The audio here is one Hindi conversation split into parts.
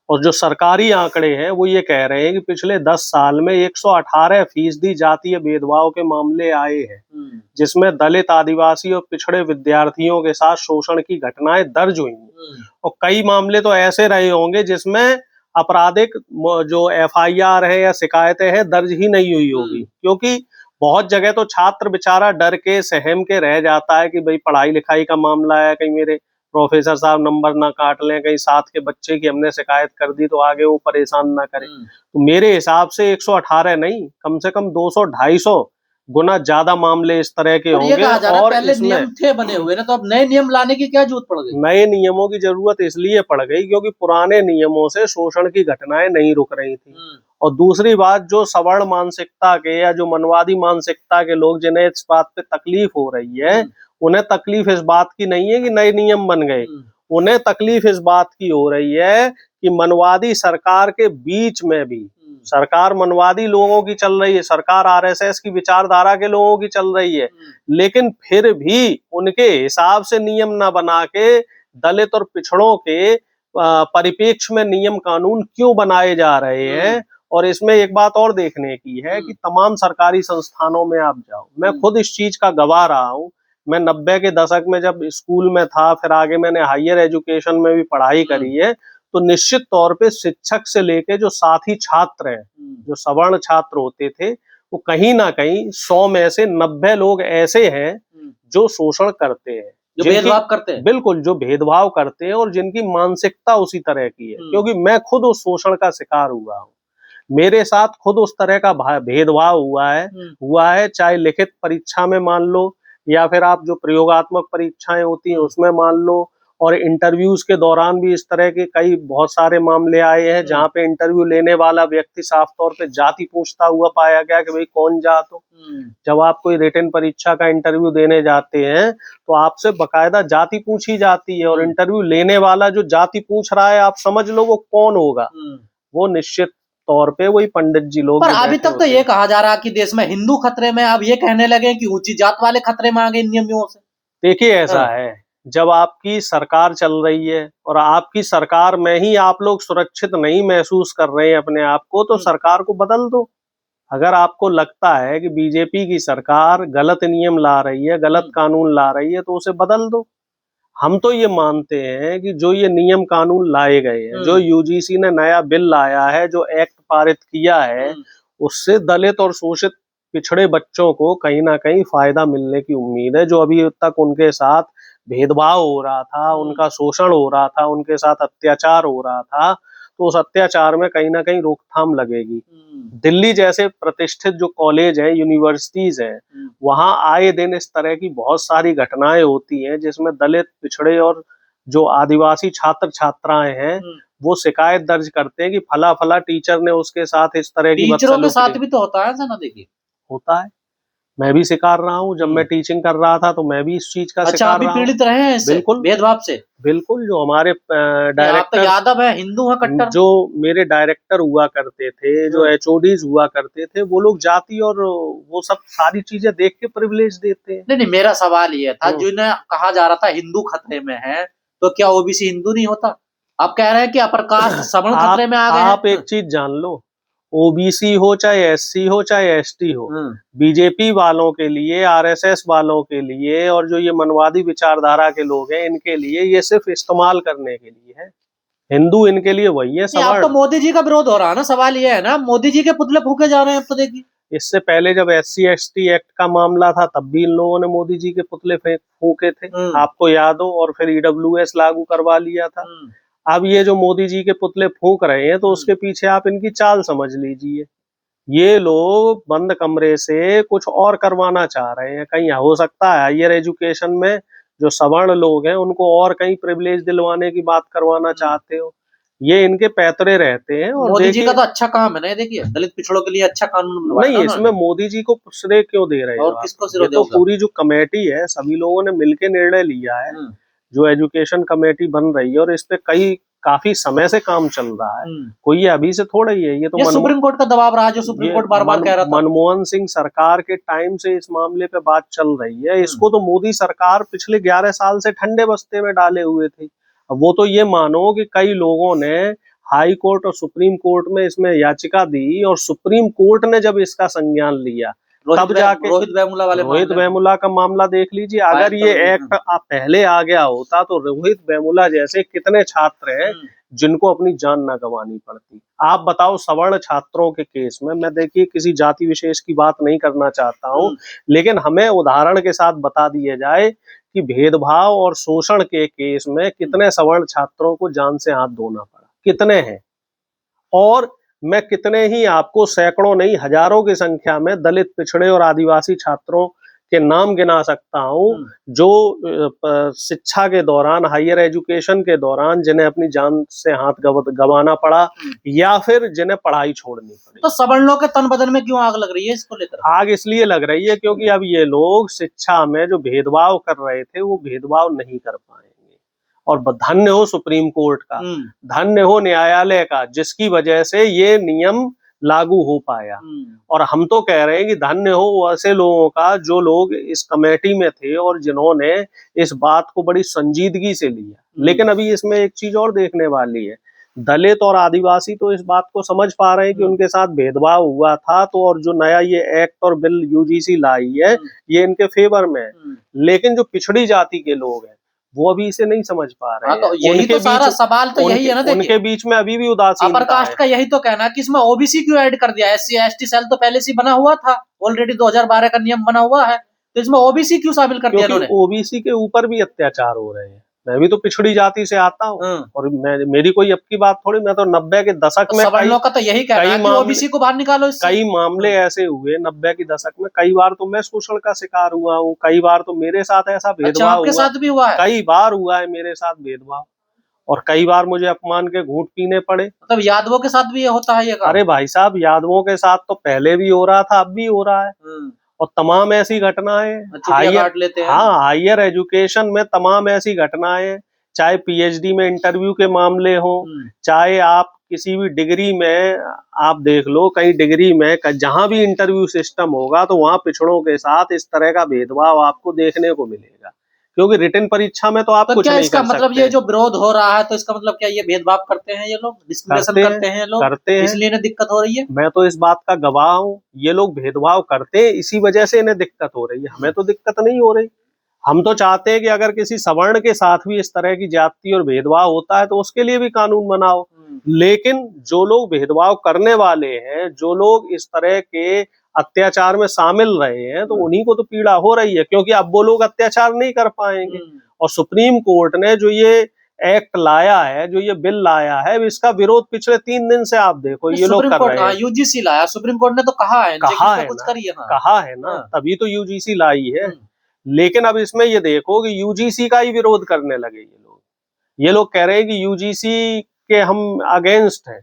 और जो सरकारी आंकड़े हैं वो ये कह रहे हैं कि पिछले 10 साल में 118% जातीय भेदभाव के मामले आए हैं, जिसमें दलित, आदिवासी और पिछड़े विद्यार्थियों के साथ शोषण की घटनाएं दर्ज हुई हैं। और कई मामले तो ऐसे रहे होंगे जिसमें आपराधिक जो FIR है या शिकायतें हैं दर्ज ही नहीं हुई होगी, क्योंकि बहुत जगह तो छात्र बेचारा डर के सहम के रह जाता है कि भाई पढ़ाई लिखाई का मामला है, कहीं मेरे प्रोफेसर साहब नंबर ना काट लें, कहीं साथ के बच्चे की हमने शिकायत कर दी तो आगे वो परेशान ना करें। तो मेरे हिसाब से 118 नहीं, कम से कम 200-250 गुना ज्यादा मामले इस तरह के होंगे। और पहले नियम थे बने हुए ना, तो अब नए नियम लाने की क्या जरूरत पड़ गई? नए नियमों की जरूरत इसलिए पड़ गई क्योंकि पुराने नियमों से शोषण की घटनाएं नहीं रुक रही थी। और दूसरी बात, जो सवर्ण मानसिकता के या जो मनवादी मानसिकता के लोग जिन्हें इस बात पे तकलीफ हो रही है, उन्हें तकलीफ इस बात की नहीं है कि नए नियम बन गए, उन्हें तकलीफ इस बात की हो रही है कि मनवादी सरकार के बीच में भी, सरकार मनवादी लोगों की चल रही है, सरकार RSS की विचारधारा के लोगों की चल रही है, लेकिन फिर भी उनके हिसाब से नियम ना बना के दलित और पिछड़ों के परिप्रेक्ष्य में नियम कानून क्यों बनाए जा रहे हैं। और इसमें एक बात और देखने की है कि तमाम सरकारी संस्थानों में आप जाओ, मैं खुद इस चीज का गवाह रहा हूँ। मैं 90 के दशक में जब स्कूल में था, फिर आगे मैंने हायर एजुकेशन में भी पढ़ाई करी है, तो निश्चित तौर पे शिक्षक से लेके जो साथी छात्र हैं, जो सवर्ण छात्र होते थे, वो कहीं ना कहीं 100 में से 90 लोग ऐसे हैं जो शोषण करते हैं, जो भेदभाव करते हैं। बिल्कुल, जो भेदभाव करते हैं और जिनकी मानसिकता उसी तरह की है। क्योंकि मैं खुद उस शोषण का शिकार हुआ हूँ, मेरे साथ खुद उस तरह का भेदभाव हुआ है, चाहे लिखित परीक्षा में मान लो, या फिर आप जो प्रयोगात्मक परीक्षाएं होती हैं उसमें मान लो, और इंटरव्यूज के दौरान भी इस तरह के बहुत सारे मामले आए हैं जहां पे इंटरव्यू लेने वाला व्यक्ति साफ तौर पे जाति पूछता हुआ पाया गया कि भाई कौन जात हो। जब आप कोई रिटन परीक्षा का इंटरव्यू देने जाते हैं तो आपसे बकायदा जाति पूछी जाती है, और इंटरव्यू लेने वाला जो जाति पूछ रहा है आप समझ लो वो कौन होगा, वो निश्चित तौर पे वही पंडित जी लोग। पर अभी तक तो ये कहा जा रहा है कि देश में हिंदू खतरे में, अब ये कहने लगे कि ऊंची जात वाले खतरे में आ गए नियमों से। देखिए ऐसा है, जब आपकी सरकार चल रही है और आपकी सरकार में ही आप लोग सुरक्षित नहीं महसूस कर रहे हैं अपने आप को, तो सरकार को बदल दो। अगर आपको लगता है कि बीजेपी की सरकार गलत नियम ला रही है, गलत कानून ला रही है, तो उसे बदल दो। हम तो ये मानते हैं कि जो ये नियम कानून लाए गए हैं, जो UGC ने नया बिल लाया है, जो एक्ट पारित किया है, उससे दलित और शोषित पिछड़े बच्चों को कहीं ना कहीं फायदा मिलने की उम्मीद है। जो अभी तक उनके साथ भेदभाव हो रहा था, उनका शोषण हो रहा था, उनके साथ अत्याचार हो रहा था, तो उस अत्याचार में कहीं ना कहीं रोकथाम लगेगी। दिल्ली जैसे प्रतिष्ठित जो कॉलेज हैं, यूनिवर्सिटीज हैं, वहां आए दिन इस तरह की बहुत सारी घटनाएं होती हैं जिसमें दलित, पिछड़े और जो आदिवासी छात्र छात्राएं हैं वो शिकायत दर्ज करते हैं कि फला फला टीचर ने उसके साथ इस तरह की टीचरों के साथ भी तो होता है ना। देखिए होता है, मैं भी शिकार रहा हूँ। जब मैं टीचिंग कर रहा था तो मैं भी इस चीज का शिकार रहा हूँ। पीड़ित रहे हैं इससे, बिल्कुल भेदभाव से। बिल्कुल, जो हमारे डायरेक्टर तो यादव है, हिंदू है कट्टर, जो मेरे डायरेक्टर हुआ करते थे, जो HODs हुआ करते थे, वो लोग जाति और वो सब सारी चीजें देख के प्रिविलेज देते हैं। नहीं, मेरा सवाल ये था, जिन्हें कहा जा रहा था हिंदू खतरे में है, तो क्या OBC हिंदू नहीं होता? आप कह रहे हैं कि अपर कास्ट सवर्ण खतरे में आ गए। आप एक चीज जान लो, OBC हो चाहे SC हो चाहे ST हो, बीजेपी वालों के लिए, RSS वालों के लिए और जो ये मनवादी विचारधारा के लोग हैं, इनके लिए ये सिर्फ इस्तेमाल करने के लिए है। हिंदू इनके लिए वही है सवर्ण। तो मोदी जी का विरोध हो रहा है ना, सवाल ये है ना, मोदी जी के पुतले फूके जा रहे हैं। तो देखिए, इससे पहले जब SC ST एक्ट का मामला था तब भी इन लोगों ने मोदी जी के पुतले फूके थे, आपको याद हो, और फिर EWS लागू करवा लिया था। अब ये जो मोदी जी के पुतले फूंक रहे हैं, तो उसके पीछे आप इनकी चाल समझ लीजिए। ये लोग बंद कमरे से कुछ और करवाना चाह रहे हैं। कहीं हो सकता है हायर एजुकेशन में जो सवर्ण लोग हैं उनको और कहीं प्रिविलेज दिलवाने की बात करवाना चाहते हो। ये इनके पैतरे रहते हैं। और मोदी जी का तो अच्छा काम है ना, देखिए दलित पिछड़ों के लिए अच्छा कानून नहीं, इसमें मोदी जी को श्रेय क्यों दे रहे हैं? और किसको श्रेय? तो पूरी जो कमेटी है, सभी लोगों ने मिलकर निर्णय लिया है, जो एजुकेशन कमेटी बन रही है, और इस पे काफी समय से काम चल रहा है। कोई ये अभी से थोड़ा ही है, ये तो सुप्रीम कोर्ट का दबाव रहा, जो सुप्रीम कोर्ट बार बार कह रहा था। मनमोहन सिंह सरकार के टाइम से इस मामले पे बात चल रही है। इसको तो मोदी सरकार पिछले 11 साल से ठंडे बस्ते में डाले हुए थे। अब वो तो ये मानो कि कई लोगों ने हाई कोर्ट और सुप्रीम कोर्ट में इसमें याचिका दी, और सुप्रीम कोर्ट ने जब इसका संज्ञान लिया तब जाके रोहित वेमुला वाले रोहित मामले में। वेमुला का मामला देख लीजिए। अगर ये एक्ट पहले आ गया होता तो रोहित वेमुला जैसे कितने छात्र हैं जिनको अपनी जान ना गंवानी पड़ती। आप बताओ, सवर्ण छात्रों के केस में, मैं देखिए किसी जाति विशेष की बात नहीं करना चाहता हूँ, लेकिन हमें उदाहरण के साथ बता दिए जाए कि भेदभाव और शोषण के केस में कितने सवर्ण छात्रों को जान से हाथ धोना पड़ा, कितने हैं। और मैं कितने ही आपको सैकड़ों नहीं हजारों की संख्या में दलित, पिछड़े और आदिवासी छात्रों के नाम गिना सकता हूँ जो शिक्षा के दौरान, हायर एजुकेशन के दौरान जिन्हें अपनी जान से हाथ गंवाना पड़ा या फिर जिन्हें पढ़ाई छोड़नी पड़ी। तो सवर्णों के तन बदन में क्यों आग लग रही है इसको लेकर? आग इसलिए लग रही है क्योंकि अब ये लोग शिक्षा में जो भेदभाव कर रहे थे वो भेदभाव नहीं कर पाएंगे। और धन्य हो सुप्रीम कोर्ट का, धन्य हो न्यायालय का, जिसकी वजह से ये नियम लागू हो पाया। और हम तो कह रहे हैं कि धन्य हो ऐसे लोगों का जो लोग इस कमेटी में थे और जिन्होंने इस बात को बड़ी संजीदगी से लिया। लेकिन अभी इसमें एक चीज और देखने वाली है, दलित और आदिवासी तो इस बात को समझ पा रहे हैं कि उनके साथ भेदभाव हुआ था, तो और जो नया ये एक्ट और बिल यूजीसी लाई है ये इनके फेवर में है। लेकिन जो पिछड़ी जाति के लोग हैं वो अभी इसे नहीं समझ पा रहे हैं। तो यही तो सारा सवाल तो यही है ना। देखिए, उनके बीच में अभी भी उदासीनता है। अपर कास्ट का यही तो कहना है कि इसमें ओबीसी क्यों ऐड कर दिया? एससी एसटी सेल तो पहले से बना हुआ था, ऑलरेडी 2012 का नियम बना हुआ है, तो इसमें ओबीसी क्यों शामिल कर दिया इन्होंने? ओबीसी के ऊपर भी अत्याचार हो रहे हैं। मैं भी तो पिछड़ी जाति से आता हूँ और मेरी कोई अब की बात थोड़ी, मैं तो 90 के दशक में सवर्णों का तो यही कहना है कि ओबीसी को बाहर निकालो इससे। कई मामले ऐसे हुए 90 के दशक में, कई बार तो मैं शोषण का शिकार हुआ हूँ, कई बार तो मेरे साथ ऐसा भेदभाव आपके साथ भी हुआ है? कई बार हुआ है मेरे साथ भेदभाव, और कई बार मुझे अपमान के घूंट पीने पड़े। मतलब यादवों के साथ भी ये होता है ये काम? अरे भाई साहब, यादवों के साथ तो पहले भी हो रहा था, अब भी हो रहा है। और तमाम ऐसी घटनाएं हायर एजुकेशन में, तमाम ऐसी घटनाएं, चाहे पीएचडी में इंटरव्यू के मामले हो, चाहे आप किसी भी डिग्री में आप देख लो, कई डिग्री में जहां भी इंटरव्यू सिस्टम होगा तो वहां पिछड़ों के साथ इस तरह का भेदभाव आपको देखने को मिलेगा, क्योंकि रिटन परीक्षा में तो आप कुछ नहीं कर सकते। मतलब ये जो विरोध हो रहा है तो इसका मतलब क्या ये भेदभाव करते हैं ये लोग, डिस्क्रिमिनेशन करते हैं लोग, करते हैं, इसलिए इन्हें दिक्कत हो रही है? मैं तो इस बात का गवाह हूँ, ये लोग भेदभाव करते हैं, इसी वजह से इन्हें दिक्कत हो रही है। हमें तो दिक्कत नहीं हो रही। हम तो चाहते हैं कि अगर किसी सवर्ण के साथ भी इस तरह की जाति और भेदभाव होता है तो उसके लिए भी कानून बनाओ। लेकिन जो लोग भेदभाव करने वाले हैं, जो लोग इस तरह के अत्याचार में शामिल रहे हैं, तो उन्हीं को तो पीड़ा हो रही है, क्योंकि अब वो लोग अत्याचार नहीं कर पाएंगे। और सुप्रीम कोर्ट ने जो ये एक्ट लाया है, जो ये बिल लाया है, इसका विरोध पिछले 3 दिन से आप देखो ये लोग कर रहे हैं। यूजीसी लाया, सुप्रीम कोर्ट ने तो कहा है कहा है ना, तभी तो यूजीसी लाई है। लेकिन अब इसमें ये देखो कि यूजीसी का ही विरोध करने लगे ये लोग कह रहे हैं कि यूजीसी के हम अगेंस्ट हैं।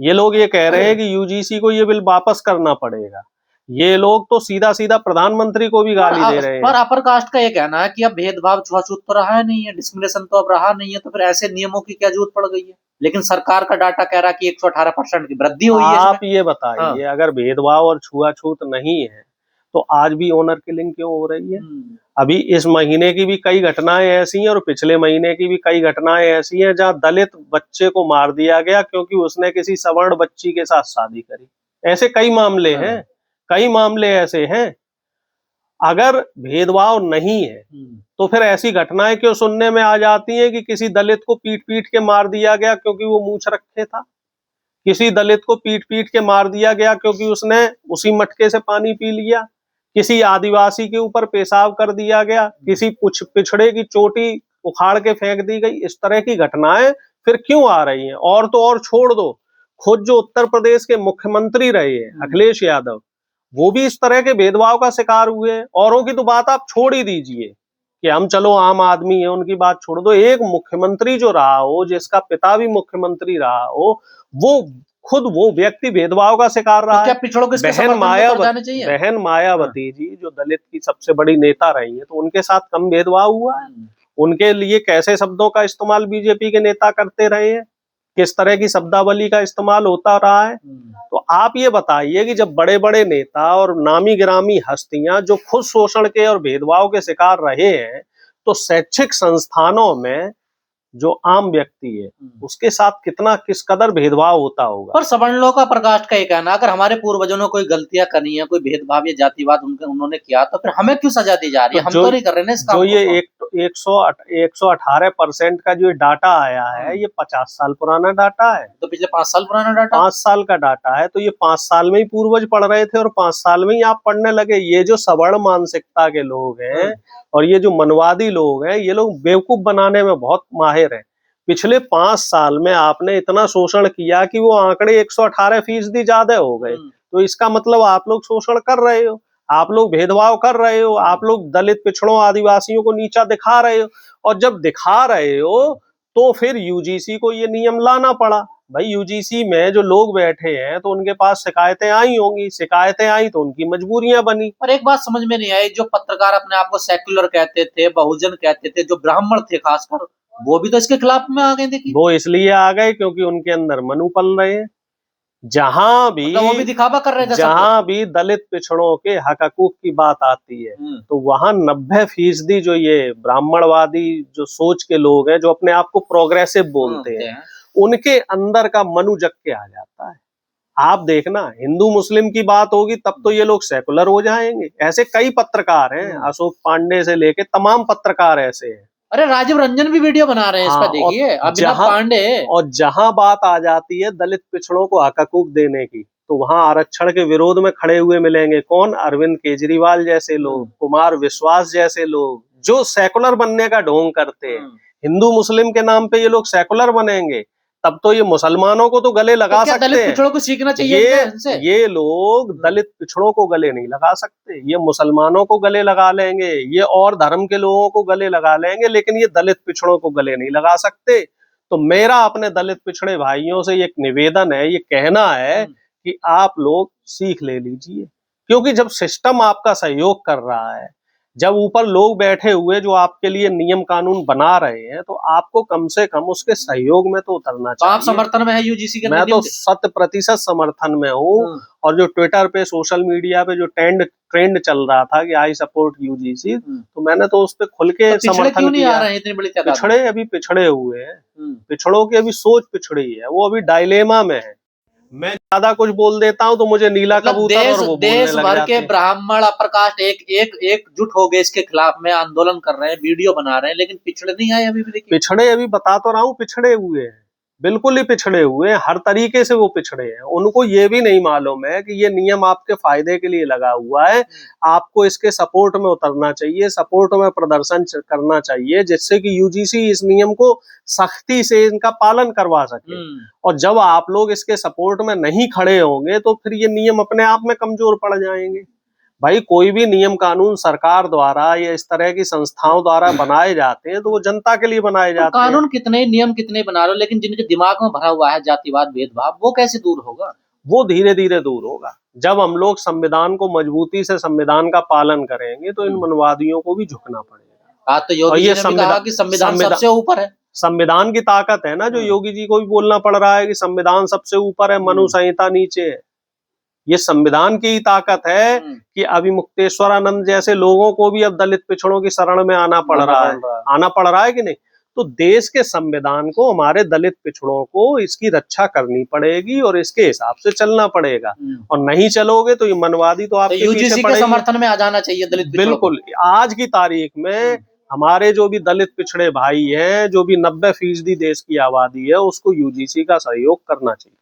ये लोग ये कह रहे हैं कि यूजीसी को ये बिल वापस करना पड़ेगा। ये लोग तो सीधा सीधा प्रधानमंत्री को भी गाली दे रहे हैं। पर अपर कास्ट का ये कहना है कि अब भेदभाव छुआछूत तो रहा नहीं है, डिस्क्रिमिनेशन तो अब रहा नहीं है, तो फिर ऐसे नियमों की क्या जरूरत पड़ गई है? लेकिन सरकार का डाटा कह रहा है कि 118% की वृद्धि हुई है। आप ये बताइए, अगर भेदभाव और छुआछूत नहीं है तो आज भी ऑनर किलिंग क्यों हो रही है? अभी इस महीने की भी कई घटनाएं ऐसी हैं और पिछले महीने की भी कई घटनाएं ऐसी हैं जहां दलित बच्चे को मार दिया गया क्योंकि उसने किसी सवर्ण बच्ची के साथ शादी करी। ऐसे कई मामले हैं, कई मामले ऐसे हैं। अगर भेदभाव नहीं है तो फिर ऐसी घटनाएं क्यों सुनने में आ जाती हैं कि किसी दलित को पीट पीट के मार दिया गया क्योंकि वो मूंछ रखे था, किसी दलित को पीट पीट के मार दिया गया क्योंकि उसने उसी मटके से पानी पी लिया, किसी आदिवासी के ऊपर पेशाब कर दिया गया, किसी पिछड़े की चोटी उखाड़ के फेंक दी गई। इस तरह की घटनाएं फिर क्यों आ रही हैं? और तो और छोड़ दो, खुद जो उत्तर प्रदेश के मुख्यमंत्री रहे हैं अखिलेश यादव, वो भी इस तरह के भेदभाव का शिकार हुए। औरों की तो बात आप छोड़ ही दीजिए कि हम चलो आम आदमी है, उनकी बात छोड़ दो। एक मुख्यमंत्री जो रहा हो, जिसका पिता भी मुख्यमंत्री रहा हो, वो खुद वो व्यक्ति भेदभाव का शिकार रहा है। बहन मायावती जी जो दलित की सबसे बड़ी नेता रही है, तो उनके साथ कम भेदभाव हुआ है? उनके लिए कैसे शब्दों का इस्तेमाल बीजेपी के नेता करते रहे हैं, किस तरह की शब्दावली का इस्तेमाल होता रहा है? तो आप ये बताइए कि जब बड़े बड़े नेता और नामी गिरामी हस्तियां जो खुद शोषण के और भेदभाव के शिकार रहे हैं, तो शैक्षिक संस्थानों में जो आम व्यक्ति है उसके साथ कितना किस कदर भेदभाव होता होगा। पर सवर्णों का प्रकाश का ये कहना, अगर हमारे पूर्वजों ने कोई गलतियां करी है, कोई भेदभाव या जातिवाद उन्होंने किया, तो फिर हमें क्यों सजा दी जा रही है? हम तो नहीं कर रहे ना इस काम जो को। ये 118% का जो डाटा आया है, ये 50 साल पुराना डाटा है। तो पिछले 5 साल पुराना डाटा, 5 साल का डाटा है। तो ये 5 साल में ही पूर्वज पढ़ रहे थे और 5 साल में ही आप पढ़ने लगे। ये जो सवर्ण मानसिकता के लोग हैं और ये जो मनवादी लोग हैं, ये लोग बेवकूफ बनाने में बहुत माहिर हैं। पिछले 5 साल में आपने इतना शोषण किया कि वो आंकड़े 118% ज्यादा हो गए। तो इसका मतलब आप लोग शोषण कर रहे हो, आप लोग भेदभाव कर रहे हो, आप लोग दलित, पिछड़ों, आदिवासियों को नीचा दिखा रहे हो। और जब दिखा रहे हो तो फिर यूजीसी को ये नियम लाना पड़ा। भाई यूजीसी में जो लोग बैठे हैं तो उनके पास शिकायतें आई होंगी, शिकायतें आई तो उनकी मजबूरियां बनी। और एक बात समझ में नहीं आई, जो पत्रकार अपने आप को सेक्युलर कहते थे, बहुजन कहते थे, जो ब्राह्मण थे खासकर, वो भी तो इसके खिलाफ में आ गए। देखिए, वो इसलिए आ गए क्योंकि उनके अंदर मनु पल रहे हैं। जहां भी वो भी दिखावा कर रहे थे, जहां भी दलित पिछड़ों के हक हकूक की बात आती है तो वहां 90% जो ये ब्राह्मणवादी जो सोच के लोग हैं, जो अपने आप को प्रोग्रेसिव बोलते हैं, उनके अंदर का मनु जग के आ जाता है। आप देखना, हिंदू मुस्लिम की बात होगी तब तो ये लोग सेकुलर हो जाएंगे। ऐसे कई पत्रकार हैं, अशोक पांडे से लेके तमाम पत्रकार ऐसे हैं। अरे राजीव रंजन भी वीडियो बना रहे हैं इस पर, देखिए अभिनव पांडे। और जहां बात आ जाती है दलित पिछड़ों को हक हकूक देने की, तो वहां आरक्षण के विरोध में खड़े हुए मिलेंगे कौन? अरविंद केजरीवाल जैसे लोग, कुमार विश्वास जैसे लोग, जो सेकुलर बनने का ढोंग करते हैं। हिंदू मुस्लिम के नाम पे ये लोग सेकुलर बनेंगे, तब तो ये मुसलमानों को तो गले लगा सकते हैं। दलित पिछड़ों को सीखना चाहिए। ये लोग दलित पिछड़ों को गले नहीं लगा सकते, ये मुसलमानों को गले लगा लेंगे, ये और धर्म के लोगों को गले लगा लेंगे, लेकिन ये दलित पिछड़ों को गले नहीं लगा सकते। तो मेरा अपने दलित पिछड़े भाइयों से एक निवेदन है, ये कहना है कि आप लोग सीख ले लीजिए, क्योंकि जब सिस्टम आपका सहयोग कर रहा है, जब ऊपर लोग बैठे हुए जो आपके लिए नियम कानून बना रहे हैं, तो आपको कम से कम उसके सहयोग में तो उतरना चाहिए। आप समर्थन में है यूजीसी के? मैं तो 100% समर्थन में हूँ। और जो ट्विटर पे, सोशल मीडिया पे जो ट्रेंड चल रहा था कि आई सपोर्ट यूजीसी, तो मैंने तो उस पर खुल के समर्थन क्यों नहीं आ रहे हैं इतनी बड़ी तादाद? पिछड़े अभी पिछड़े हुए हैं, पिछड़ों की अभी सोच पिछड़ी है, वो अभी डायलेमा में है। मैं ज्यादा कुछ बोल देता हूँ तो मुझे नीला कबूतर और वो देश भर के ब्राह्मण अपर कास्ट एकजुट हो गए इसके खिलाफ में, आंदोलन कर रहे हैं, वीडियो बना रहे हैं, लेकिन पिछड़े नहीं आए अभी भी। पिछड़े अभी बता तो रहा हूँ, पिछड़े हुए हैं, बिल्कुल ही पिछड़े हुए हैं, हर तरीके से वो पिछड़े हैं। उनको ये भी नहीं मालूम है कि ये नियम आपके फायदे के लिए लगा हुआ है, आपको इसके सपोर्ट में उतरना चाहिए, सपोर्ट में प्रदर्शन करना चाहिए, जिससे कि यूजीसी इस नियम को सख्ती से इनका पालन करवा सके। और जब आप लोग इसके सपोर्ट में नहीं खड़े होंगे तो फिर ये नियम अपने आप में कमजोर पड़ जाएंगे। भाई कोई भी नियम कानून सरकार द्वारा या इस तरह की संस्थाओं द्वारा बनाए जाते हैं तो वो जनता के लिए बनाए जाते हैं। कानून कितने, नियम कितने बना लो, लेकिन जिनके दिमाग में भरा हुआ है जातिवाद, भेदभाव, वो कैसे दूर होगा? वो धीरे धीरे दूर होगा। जब हम लोग संविधान को मजबूती से, संविधान का पालन करेंगे, तो इन मनवादियों को भी झुकना पड़ेगा। तो योगी जी ने भी कहा कि संविधान सबसे ऊपर है। संविधान की ताकत है ना, जो योगी जी को भी बोलना पड़ रहा है कि संविधान सबसे ऊपर है, मनु संहिता नीचे है। ये संविधान की ही ताकत है कि अभी मुक्तेश्वरानंद जैसे लोगों को भी अब दलित पिछड़ों की शरण में आना पड़ रहा है कि नहीं? तो देश के संविधान को, हमारे दलित पिछड़ों को इसकी रक्षा करनी पड़ेगी और इसके हिसाब से चलना पड़ेगा। और नहीं चलोगे तो ये मनवादी तो आपके यूजीसी के समर्थन में आ जाना चाहिए दलित। बिल्कुल, आज की तारीख में हमारे जो भी दलित पिछड़े भाई हैं, जो भी 90% देश की आबादी है, उसको यूजीसी का सहयोग करना चाहिए।